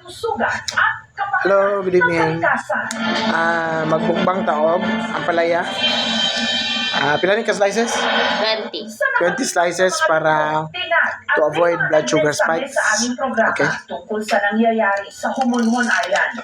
kalusugan at Hello, good evening. kalikasan. Magbukbang taob, ang palaya. Pila ni ka slices? 20. 20 slices para to avoid blood sugar spikes. Sa aming programa Okay. tungkol sa nangyayari sa Humonhon Island.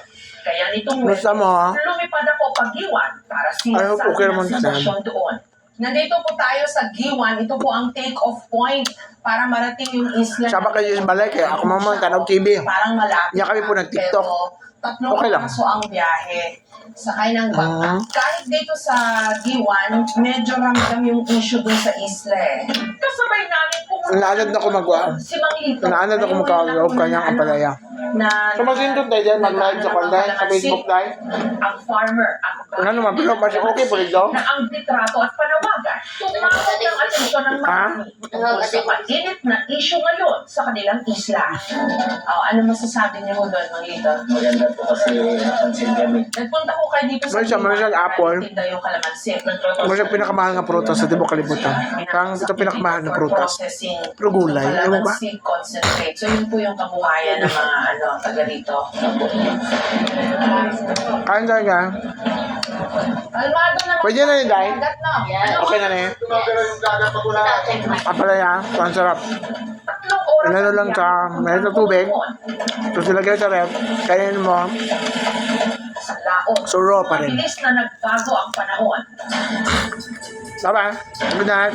Kaya nitong Basta mo, ha? lumipad ako pag-iwan para I hope okay naman ang sitwasyon doon. Nandito po tayo sa Giwan. Ito po ang take-off point para marating yung isla. Saba kayo sa balay, kaya ako mamang tanaw TV. Parang malapit. Yan kami po na, nag-TikTok. pero tatlong Okay lang. oras ang biyahe. Sakay ng bangka. Ah. Kahit dito sa Giwan, medyo ramdam yung issue dun sa isla eh. Kasabay namin pumunta. Naanad na ako mag-wa. Si Mang Lito. Naanad ako magkakaroon kanyang ang palaya. Na, So magsindot tayo dyan, mag-live sa Panday, sa Facebook Live. Ang farmer, ang Ano naman, pero mas okay po rin daw. na ang litrato at panawagan tumawag ng atensyon ng marami tungkol sa mainit na issue ngayon sa kanilang isla. Ano masasabi niyo ho doon, Mang Lito? Maganda po kasi napansin kami. Nagpunta ko kayo dito sa Marisang apple. tinda yung kalamansi. Mas yung pinakamahal nga prutas sa Tibok Kalibutan. Parang ito pinakamahal na prutas. Processing Pero gulay, ewan ba? Kalamansi concentrate. So yun po yung kabuhayan ng mga taga rito. Kain tayo ka. Kalmado naman. Pwede na ni Day? Agad na. Yan. Okay na eh. Ang palaya, ang sarap. Tatlong oras. Inano lang sa may tubig. Tapos ilagay sa ref. Kainin mo. Sa laot. So raw pa rin. Mabilis na nagbago ang panahon. Bye-bye. Good night.